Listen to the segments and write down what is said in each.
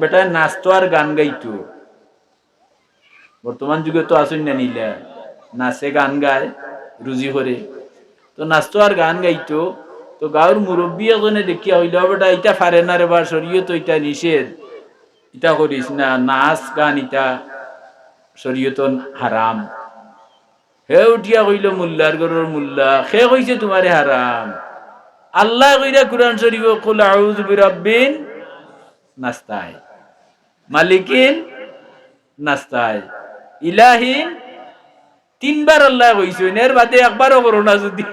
বেটা নাচতো আর গান গাইতো। বর্তমান যুগে তো আসুন না নিলা নাচে গান গায় রুজি করে, তো নাচতো আর গান গাইতো। তো গাঁর মুরব্বী এজনে দেখিয়া হইল বেটা ইটা ফারে না রে বা শরীয়ত ইটা নিষেধ, ইটা করিস না, নাচ গান ইটা শরীয়ত হারাম। হে উঠিয়া কইল মুল্লার গরুর মুল্লা, সে কইছে তোমারে হারাম? আল্লাহ কইরা কুরআন শরীফ কুল আউযু বিরাব্বিন নাস্তায়, মালিকিন নাস্তায়, ইলাহিন তিনবার আল্লাহ কইছেন, এর বাদে একবারও করো না যদি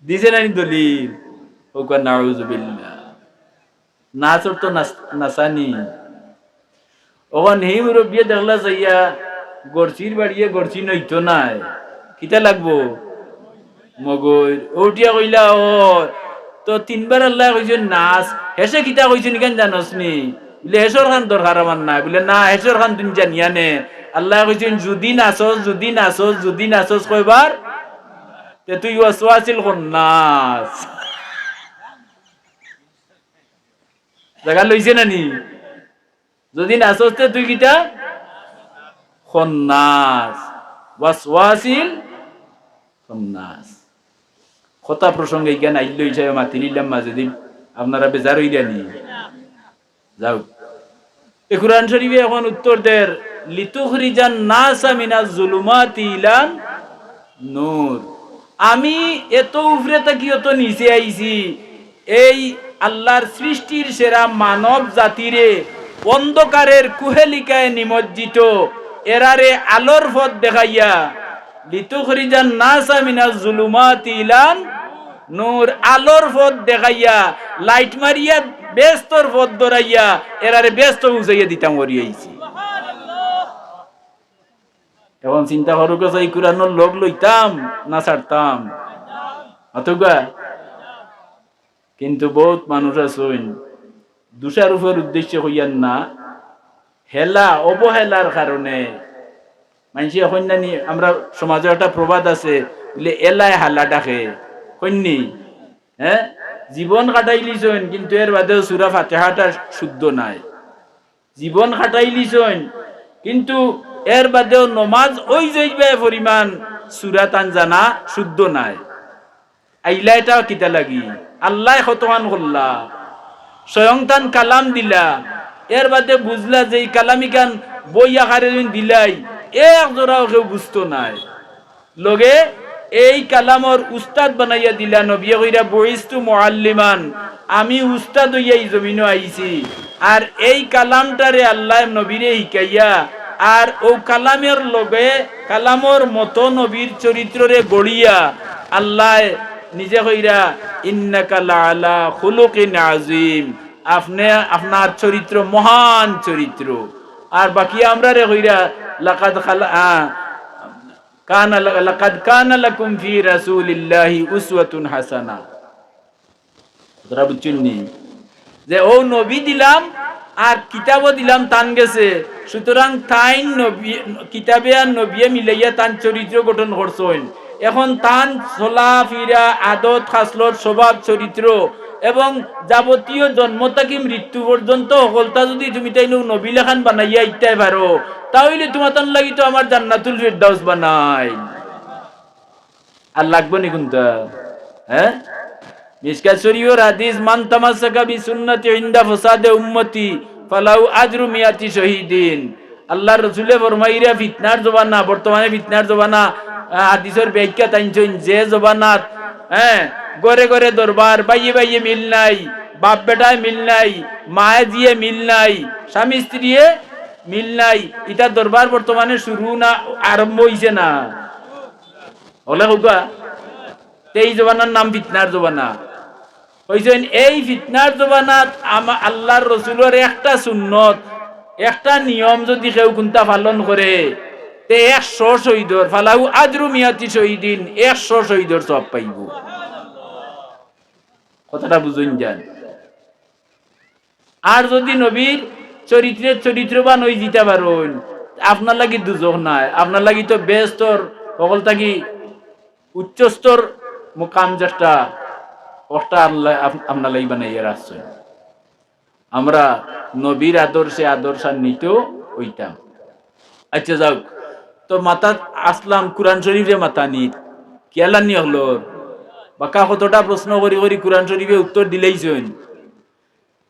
দিছে না দলিল হোক নাউযু বিল্লাহ। নাচর তো নাসানি ওখান হি মুরব্বী দেখলা যাইয়া গরচির বাড়িয়ে গরচি নইতো নাই, কিতা লাগবো মগর উঠিয়া কইলা ও তো তিনবার আল্লাহ কইছেন নাচ, হেসে কিতা কইছেন কেন জানোস নি? বলে হেসর খান দরকার আমার নাই। বলে না হেসর খান তুমি জানিয়া নে, আল্লাহ কইছেন যদি নাচস যদি নাচস যদি নাচস কয়বার, তে তুই ওয়াসওয়াসিল নাচ জায়গা লইছে না নি? যদি নাচস তে তুই কিতা খন্নাস, ওয়াসওয়াসিল খন্নাস। কথা প্রসঙ্গে জ্ঞান আইল হিসাবে মাতি নিলাম মাঝে দিন, আপনারা বেজার হইয়া নি যাও। এই কুরআন শরীফে এখন উত্তর দের লিতুখরিজান নাসা মিনাজ জুলুমাতি ইলান নূর। আমি এত উপরে থাকি অত নিচে আইছি, এই আল্লাহর সৃষ্টির সেরা মানব জাতিরে অন্ধকারের কুহেলিকায় নিমজ্জিত এরারে আলোর পথ দেখাইয়া, লিতুখরিজান নাসা মিনাজ জুলুমাতি ইলান নূর, আলোর পথ দেখাইয়া লাইট মারিয়া ব্যস্তর পথ ধরাইয়া এরারে ব্যস্ত বুঝাইয়া দিতাম করিয়াইছি। এখন চিন্তা করুক এই কুরআনের লোক লইতাম না ছাড়তাম অতগা। কিন্তু বহুত মানুষ আছেন দোষারোপের উদ্দেশ্য হইয়ান না, হেলা অবহেলার কারণে মানুষে এখন জানি আমরা সমাজে একটা প্রবাদ আছে বলে এলায় হালা ডাকে কন্যি, হ্যাঁ জীবন কাটাইলিছেন কিন্তু এর বাদেও সূরা ফাতিহাটা শুদ্ধ নাই, জীবন কাটাইলিছেন কিন্তু এর বাদেও নমাজ ওই যাইবে পরিমাণ সূরা তান জানা শুদ্ধ নাই। আইলা এটা কিতা লাগি আল্লাহ খতমান করলা, স্বয়ং তান কালাম দিলা, এর বাদে বুঝলা যে এই কালামিকান বই আকারে দিলাই এক জোড়াও কেউ বুঝতো নাই, লগে এই কালামর উস্তাদ বানাইয়া দিলা। নবী কইরা বইস্তু মুআল্লিমান, আমি উস্তাদ হইয়া এই জমিনে আইছি। আর এই কালামটারে আল্লাহ নবীরে শিখাইয়া আর ও কালামের লগে কালামর মতো নবীর চরিত্ররে গড়িয়া আল্লাহ নিজে কইরা ইন্নাকা লাআলা খুলুকিন আযীম, আপনি আপনার চরিত্র মহান চরিত্র। আর বাকি আমরা রে কইরা লাকাদ কানা লাকুম ফি রাসূলিল্লাহি উসওয়াতুন হাসানা। তোরা বুঝছনি যে ও নবী দিলাম আর কিতাবও দিলাম তান গেছে, সুতরাং তাই নবী কিতাবে আর নবী মিলাইয়া তান চরিত্র গঠন করছেন। এখন তান চলা ফিরা আদত খাসলত স্বভাব চরিত্র এবং যাবতীয় জন্ম থেকে মৃত্যু পর্যন্ত সকলটা যদি তুমি তাই নবী লেখান বানাইয়া ইত্যাই পারো, তাহলে তোমার তান লাগি তো আমার জান্নাতুল ফিরদাউস বানাই আর লাগবে নি কোনটা? হ্যাঁ মিশকাত শরীফের হাদিস মান তামাসসাকা বিসুন্নতি ইনদা ফাসাদে উম্মতি ফালাউ আজরু মিয়াতি শহীদিন। আল্লাহর রাসূলে ফরমাইরা ফিতনার জমানা, বর্তমানে ফিতনার জমানা, হাদিসের ব্যাখ্যা তাইছেন যে জমানাত গরে গরে দরবার, বাইয়ে বাইয়ে মিল নাই, বাপ বেটায় মিল নাই, মায়ে দিয়ে মিল নাই, স্বামী স্ত্রীয়ে মিল নাই, এটা দরবার বর্তমানে শুরু না আরম্ভ হইছে না ওলা হুকা। এই জমানার নাম ফিতনার জমানা হইছেন। এই ফিতনার জমানাত আল্লাহর রাসূলের একটা সুন্নত একটা নিয়ম যদি কেউ কোনটা পালন করে তে 100 শহীদর ফালাউ আজরু মিয়াতি শহীদিন, 100 শহীদর সব পাইব। কথাটা বুঝুন যান। আর যদি নবীর চরিত্রের চরিত্রবান হয়ে যেতে পারেন, আপনার লাগি দুজখ নাই, আপনার লাগি তো বেস্তর সকল থাকি উচ্চস্তর মুকাম চেষ্টা ওটা আল্লাহ আপনার লাগি বানাইয়া রাখছেন। আমরা নবীর আদর্শে আদর্শান্বিত হইতাম। আচ্ছা যাও, তো মাথা আসলাম কোরআন শরীফে মাথা নিত কেলানি হলো বাকা কতটা প্রশ্ন করি করি কোরআন শরীফে উত্তর দিলেইছেন।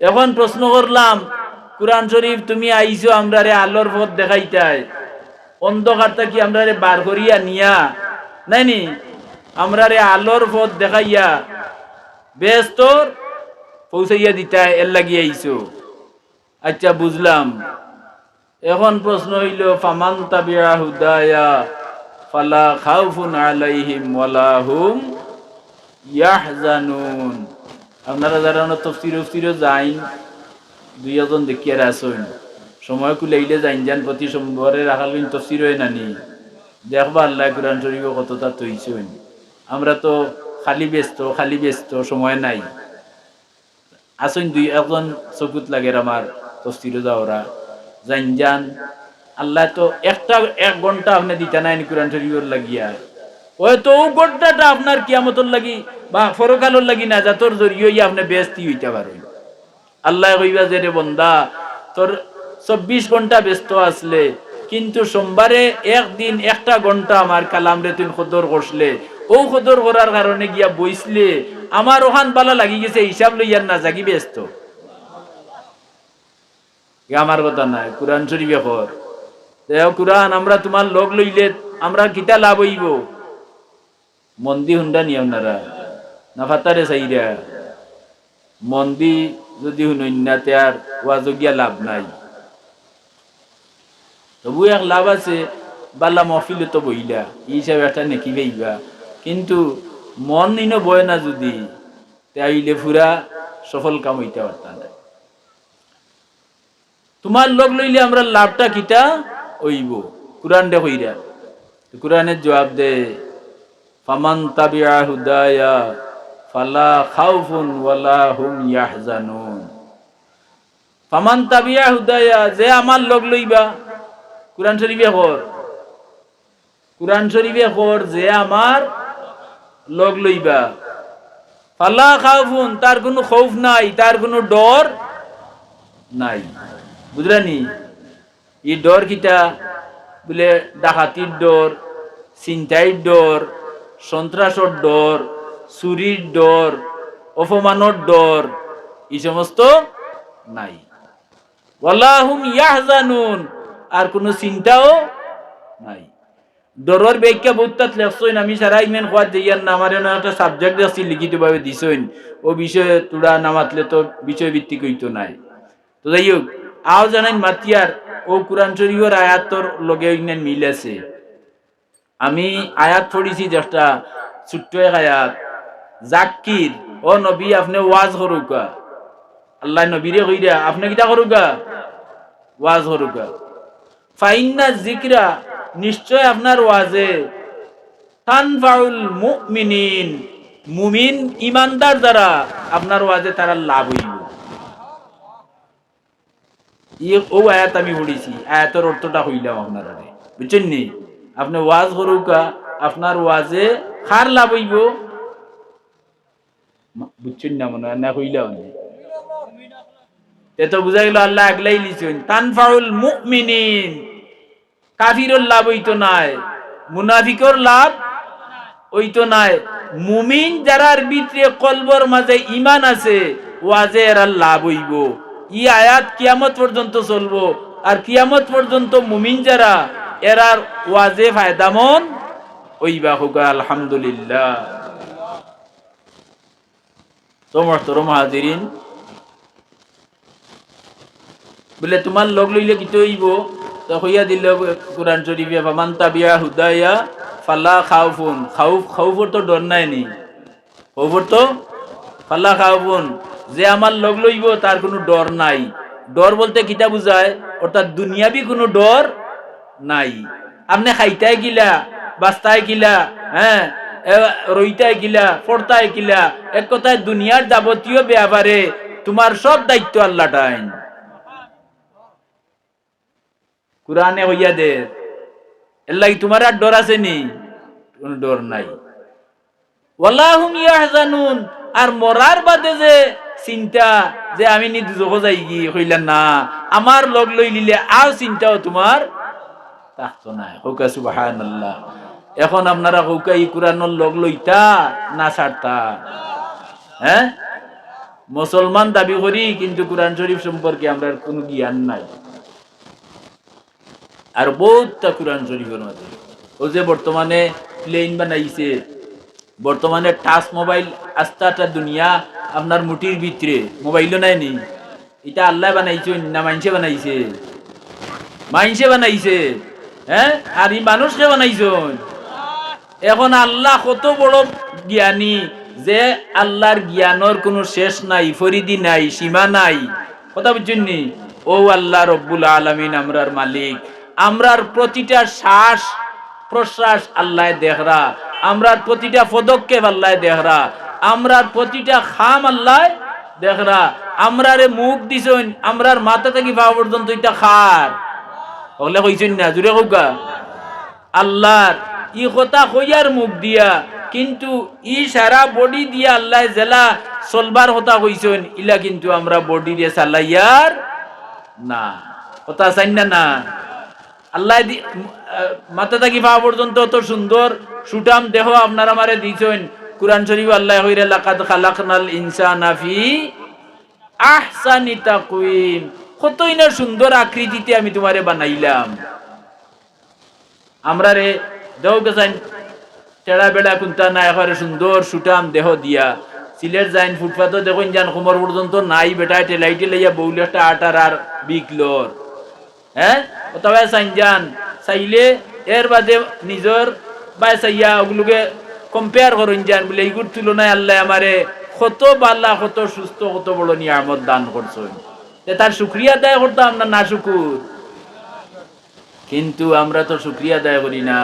এখন প্রশ্ন করলাম, কোরআন শরীফ তুমি আইছো আমরা রে আলোর পথ দেখাইতাই, অন্ধকারটা কি আমরা রে বার করিয়া নিয়া নাইনি আমরা রে আলোর পথ দেখাইয়া বেস্তর পৌঁছাইয়া দিতাই, এর লাগিয়ে আইছো। আচ্ছা বুঝলাম। এখন প্রশ্ন হইল, ফামান তাবিআ হুদায়া ফালা খাউফুন আলাইহিম ওয়ালা হুম ইয়াহজানুন। আপনারা যারা তফসির যাইন, দুই একজন দেখিয়ে আসুন, সময় কুলাইলে যাইন যান, প্রতি সোমবারে রাখাল কিন্তু তফসির হয় নানি দেখবা আল্লাহ কোরআন শরীফ কতটা তৈছেন। আমরা তো খালি ব্যস্ত সময় নাই। আসুন দুই একজন চকুত লাগে আমার তফসিরে যাওরা যাইন যান। আল্লাহ তো এক ঘন্টা আপনি দিতে নাই কোরআন শরীফের লাগিয়া, ওই তো ঘন্টাটা আপনার কিয়ামতের লাগি বা ফরকালের লাগি না, যাতর জরিয়ে আপনি ব্যস্ত হইতে পারেন। আল্লাহ কইবা যে রে বন্দা, তোর 24 ঘন্টা ব্যস্ত আসলে, কিন্তু সোমবারে একদিন একটা ঘন্টা আমার কালাম রে তুই খদর করলে, ও খদর করার কারণে গিয়া বইসলে আমার ওখান বালা লাগি গেছে, হিসাব লইয়ার না জাগি ব্যস্ত। আমার কথা নাই, কোরআন শরীফে কর দেও কোরআন আমরা তোমার লোক লইলে আমরা কিতা লাভ হইব। মন্দি হুন্ডা নিয়ে আপনারা না ফাতারে চাইরা মন্দি যদি শুনইন না তে আর ওয়াজগিয়া লাভ নাই। তবু এক লাভ আছে, বালা মহফিলে তো বইলা এই হিসাবে একটা নেকি পাইবা, কিন্তু মন নিনো বয় না যদি তাইলে পুরা সফল কাম হইতে পারতাম না। তোমার লোক লইলে আমরা লাভটা কিটা হইব, কোরআন দে কইরা। কোরআনের জবাব দে, ফামান তাবিআ হুদায়া ফালা খাউফুন ওয়ালা হুম ইয়াহজানুন। ফামান তাবিআ হুদায়া, যে আমার লোক লইবা, কোরআন শরীফে কর, কোরআন শরীফে কর, যে আমার লোক লইবা, ফালা খাউফুন, তার কোনো খৌফ নাই, তার কোনো ডর নাই। বুঝলানি? এই ডর কিটা বলে ডাকাতির ডর, চিন্তাইর ডর, সন্ত্রাসের ডর, চুরির ডর, অপমানের ডর, এই সমস্ত নাই। ওয়ালা হুম ইয়াহজানুন, আর কোনো চিন্তাও নাই। ডরের ব্যাখ্যা বহুত লেখছইন, আমি সারা ইমেন খোয়াদ দিয়ার না, আমার একটা সাবজেক্ট আছে লিখিত ভাবে দিছইন, ও বিষয়ে তোরা নামাতলে তো বিষয় ভিত্তিক হইতো নাই। তো যাই হোক, আও জানেন মাতিয়ার ও কোরআন শরীফের আয়াতর লগে ইন্যান মিল আছে। আমি আয়াত পড়িছি যেটা ছোট্ট এক আয়াত, জাকির ও নবী আপনি ওয়াজ করুকা, আল্লাহ নবীরে কইরা আপনি কিটা করুকা, ওয়াজ করুকা। ফাইন্না যিকরা, নিশ্চয় আপনার ওয়াজে, তানফাউল মুমিনিন, মুমিন ইমানদার যারা আপনার ওয়াজে তারা লাভ হইব। ও আয়াত আমি পড়েছি, আয়াতের অর্থটা হইলাম আপনারা, বুঝছেন নি? আপনি ওয়াজ করুকা, আপনার ওয়াজে কার লাভ হইব, বুঝছেন না মনে হয় না, হইলাম এ তো বুঝা গেল। আল্লাহ আগলাই লিছেন তানফাউল মুমিনিন, কাফিরর লাভ হইতো নাই, মুনাফিকর লাভ হইতো নাই, মুমিন যারার ভিতরে কলবর মাঝে ঈমান আছে ওয়াজে এরা লাভ হইব। ই আয়াত কিয়ামত পর্যন্ত চলবো, আর কিয়ামত পর্যন্ত মুমিন যারা এরার ওয়াজে ফায়দামন হইবা। হোক আলহামদুলিল্লাহ। তোমরা হাজিরিন, বলে তোমার লোক লইলে কি হইব, তো হইয়া দিল কোরআন শরীফে, ফামান তাবিআ হুদায়া ফালা খাউফুন, খাউফর তো ডর নাই নি, খাউফর তো ফালা খাউফুন, যে আমার লোক লইব তার কোনো ডর নাই। ডর বলতে কিতা বুঝায়, অর্থাৎ দুনিয়াবি কোনো ডর নাই। আপনি খাইতাই গিলা, বাস্তায় গিলা, হ্যাঁ রইতাই গিলা, পড়তাই গিলা, এক কথায় দুনিয়ার যাবতীয় ব্যাপারে তোমার সব দায়িত্ব আল্লাহ টাইন। কুরআনে হইয়া দে, এর লাগি তোমার আর ডর আছে নি? কোনো ডর নাই। ওয়ালা হুম ইয়াহজানুন, আর মরার বাদে যে চিন্তা যে আমি নি দুজখ যাই কি কইলা না আমার লগ লই লিলে আর চিন্তাও তোমার থাকতো না হোকা সুবহানাল্লাহ এখন আপনারা হোকা এই কোরআনের লগ লইতা না ছাড়তা হ্যাঁ মুসলমান দাবি করি কিন্তু কোরআন শরীফ সম্পর্কে আমরা কোনো জ্ঞান নাই আর বহুতটা কোরআন শরীফের মধ্যে ও যে বর্তমানে প্লেন বানাইছে বর্তমানে টাচ মোবাইল আস্তাটা দুনিয়া আপনার মুঠির ভিতরে মোবাইলও নাই নি এটা আল্লাহ বানাইছে না মানুষে বানাইছে মানুষে বানাইছে হ্যাঁ আর এই মানুষকে বানাইছে এখন আল্লাহ কত বড় জ্ঞানী যে আল্লাহর জ্ঞানের কোনো শেষ নাই ফরিদি নাই সীমা নাই কথা বুঝছেন নি ও আল্লাহ রব্বুল আলামিন আমরার মালিক আমরার প্রতিটা শ্বাস প্রশ্বাস আল্লাহ দেখরা আমরার প্রতিটা পদক্ষেপ আল্লাহ দেখরা আমরার প্রতিটা খাম আল্লাহ দেখরা আমরারে মুখ দিছেন আমরার মাথা থেকে পা পর্যন্ত এটা খার বলে কইছেন না জুড়ে কৌকা আল্লাহর ই কথা কইয়ার মুখ দিয়া কিন্তু ই সারা বডি দিয়া আল্লাহ জেলা চলবার কথা কইছেন ইলা কিন্তু আমরা বডি দিয়ে চালাইয়ার না কথা চাই না আল্লাহ মাথা থাকি পা পর্যন্ত তো সুন্দর সুটাম দেহ আপনারা আমারে দিয়েছেন কুরআন শরীফ আল্লাহ কইরা লাকাদ খালাকনাল ইনসানা ফি আহসানি তাকওয়িম কতই না সুন্দর আকৃতিতে আমি তোমারে বানাইলাম আমরা রে দেহ গেছেন টেড়া বেড়া কুন্তা না একেবারে সুন্দর সুটাম দেহ দিয়া সিলেট যাইন ফুটপাথও দেখুন যান কোমর পর্যন্ত নাই বেটায় টেলাইটে লাইয়া বউলে একটা আটার আর বিকলোর হ্যাঁ তবে সাইনজান চাইলে এর বাদে নিজের বাই চাইয়া ওগুলোকে কম্পেয়ার করুন যান বলে এইগুলোর তুলনায় আল্লাহ আমারে কত বালা কত সুস্থ কত বড় নিয়ামত দান করছেন তার শুকরিয়া আদায় করতাম না শুকুর কিন্তু আমরা তো শুকরিয়া আদায় করি না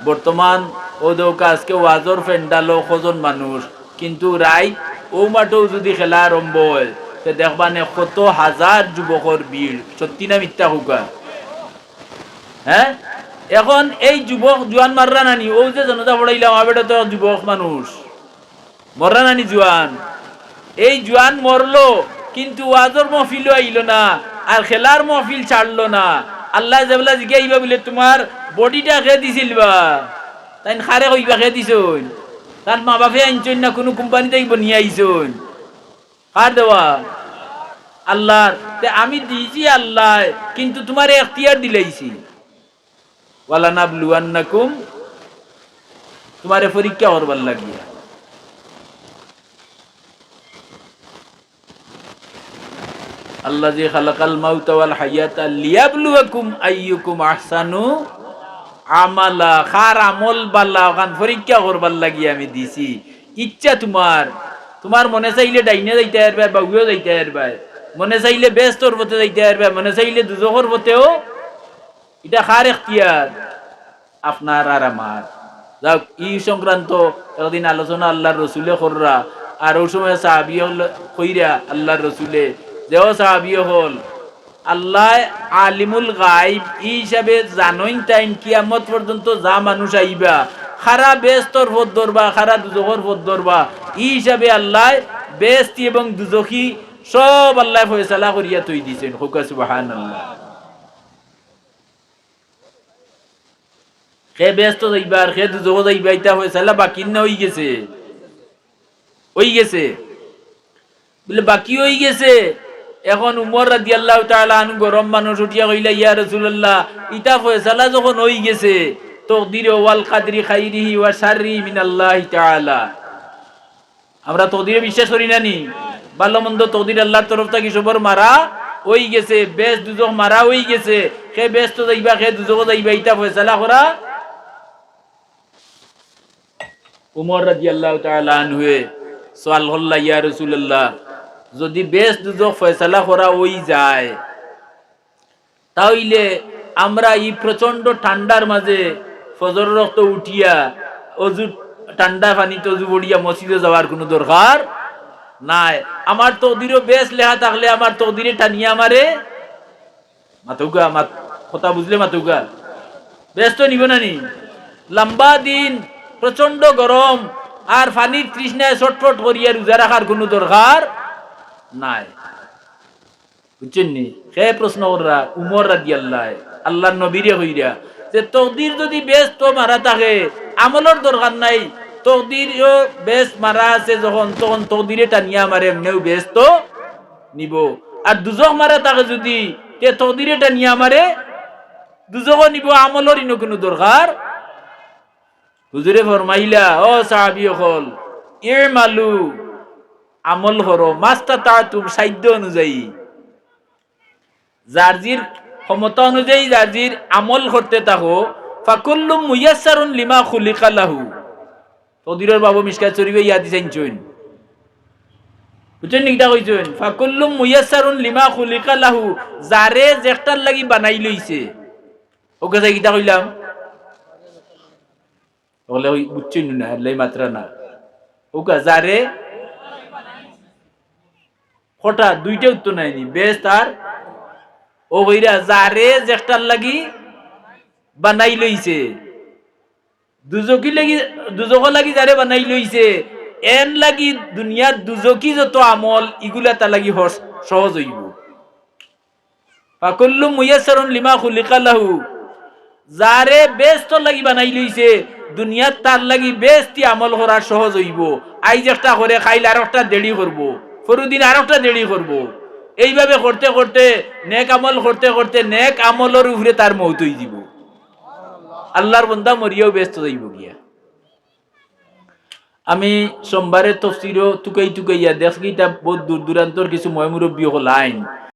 বর্তমান ও দৌকা আজকে ওয়াজর ফেন্ডালো কজন মানুষ কিন্তু রাইট ও মাঠেও যদি খেলা আরম্ভ হয় তো দেখবানে কত হাজার যুবকর ভিড় সত্যি না মিথ্যা হুকা হ্যাঁ এখন এই যুবক জোয়ান মাররা নানি ও যে জনতা পড়াইলাম আবেটা তো যুবক মানুষ মররা নানি জোয়ান এই জোয়ান মরলো কিন্তু ওয়াজর মহফিলও আইলো না আর খেলার মহফিল ছাড়লো না আল্লাহ যেবলা জিগাইবা বলে তোমার বডিটা খেয়ে দিছিল বা তাই খারে কইবা খেয়ে দিছন তার মা বাপে আনছন না কোনো কোম্পানি থেকে বনিয়ে আইছন কার দেওয়া আল্লাহর আমি দিয়েছি আল্লাহ কিন্তু তোমার এখতিয়ার দিলাইছি ওয়ালা নাবলুয়ান্নাকুম তোমারে পরীক্ষা করবার লাগিয়া আল্লাযী খালাকাল মাউতা ওয়াল হায়াতা লিয়াবলুয়াকুম আইয়ুকুম আহসানু আমালা খার আমল বালা ওখান পরীক্ষা করবার লাগিয়া আমি দিছি ইচ্ছা তোমার মনে চাইলে ডাইনে যাইতে পারবে বাউও যাইতে পারবে মনে চাইলে বেস্তর পথে যাইতে পারবে মনে চাইলে দুজখর পথেও এটা খার এখতিয়ার আপনার আর আমার যাক ই সংক্রান্ত একদিন আলোচনা আল্লাহর রসুলে কররা আর ওই সময় সাহাবী কইরা আল্লাহর রসুলে যেও সাহাবী হল আল্লাহ আলিমুল গায়ব ই হিসাবে জানোইন টাইম কিয়ামত পর্যন্ত যা মানুষ আইবা খারা বেস্তর পথ ধরবা খারা দুজখর পথ ধরবা ই হিসাবে আল্লাহ বেস্তি এবং দুজখী সব আল্লাহ ফয়সালা করিয়া তৈ দিছেন হুকা সুবহানাল্লাহ খে ব্যস্ত যাইবার খে দুজখ যাইবা ইটা ফয়সালা বাকি না হই গেছে বলে বাকি হই গেছে এখন উমর রাদিয়াল্লাহু তাআলা আনহু গরম মানুষ উঠিয়া কইলা ইয়া রাসূলুল্লাহ ইটা ফয়সালা যখন হই গেছে তাকদীর ওয়াল কাদরি খাইরিহি ওয়া শাররি মিনাল্লাহি তাআলা আমরা তাকদীরে বিশ্বাস করি না নি ভালো মন্দ তাকদীর আল্লাহর তরফ থেকে সবার মারা হই গেছে বেশ দুজখ মারা হই গেছে খে বেশ তো যাইবা খে দুজখ যাইবা ইটা ফয়সালা করা উমর রাদিয়াল্লাহু তাআলা আনহু সওয়াল হল্লা ইয়া রাসূলুল্লাহ যদি বেশ দুজখ ফয়সালা করা হই যায় তাহলে আমরা এই প্রচন্ড ঠান্ডার মাঝে ফজর রক্ত উঠিয়া অজু ঠান্ডা পানিতে অজু বড়িয়া মসজিদে যাওয়ার কোনো দরকার নাই আমার তকদিরও বেশ লেখা থাকলে আমার তকদিরে টানিয়া আমারে মাতুকা কথা বুঝলে মাতুকা বেশ তো নিব না নি লম্বা দিন প্রচন্ড গরম আর পানির তৃষ্ণায় ছটফট করিয়া রোজা রাখার কোনো দরকার নাই। বুঝছেন নি? সে প্রশ্ন করা উমর রাদিয়াল্লাহু আল্লাহর নবীরে হইরা যে তকদির যদি ব্যস্ত মারা থাকে আমলের দরকার নাই, তকদিরও বেশ মারা আছে যখন তখন তকদিরে টানিয়া মারে এমনিও ব্যস্ত নিব। আর দুজক মারা থাকে যদি তে তকদিরে টানিয়া মারে দুজকও নিব, আমলের ইনো কোনো দরকার। হুজুরে ফরমাইলা ও সাহাবী হল ইমালু আমল করো মাস্তাতাতুম সাধ্য অনুযায়ী, জার্জির ক্ষমতা অনুযায়ী জার্জির আমল করতে থাকো। ফাকুল্লুম মুয়াসসারুন লিমা খুলিকা লাহু। তকদিরের বাবু মিশকাত শরীফে ইয়া দিছেন চুন, বুঝছেন নিকটা কইছেন ফাকুল্লুম মুয়াসসারুন লিমা খুলিকা লাহু, যারে যেটার লাগি বানাই লইছে। ওকে যাই কিটা কইলাম বলে ওই বুঝছেন না লাই মাত্রা না। ওকা যারে হঠাৎ দুইটা উত্তর নাইনি বেশ তার ও কইরা যারে যেটার লাগি বানাই লইছে, দুজকি লাগি দুজক লাগি যারে বানাই লইছে এন লাগি দুনিয়ার দুজকি যত আমল ইগুলা তা লাগি সহজ হইব। ফাকুল্লু মুয়াসসারুন লিমা খুলিকা লাহু, যারে বেস্ত লাগি বানাই লইছে দুনিয়ার তার লাগি বেস্তি আমল করা সহজ হইব। আইজ একটা করে খাইলে আর একটা দেরি করবো, পরদিন আর একটা দেরি করবো, এইভাবে করতে করতে নেক আমল করতে করতে নেক আমলের উপরে তার মৌত হয়ে দিব। আল্লাহর বান্দা মরিয়াও ব্যস্ত যাইব গিয়া। আমি সোমবারে তফসিরও টুকাইয়া দেখি এটা বহুত দূর দূরান্তর কিছু ময়মুরব্বী হল আইন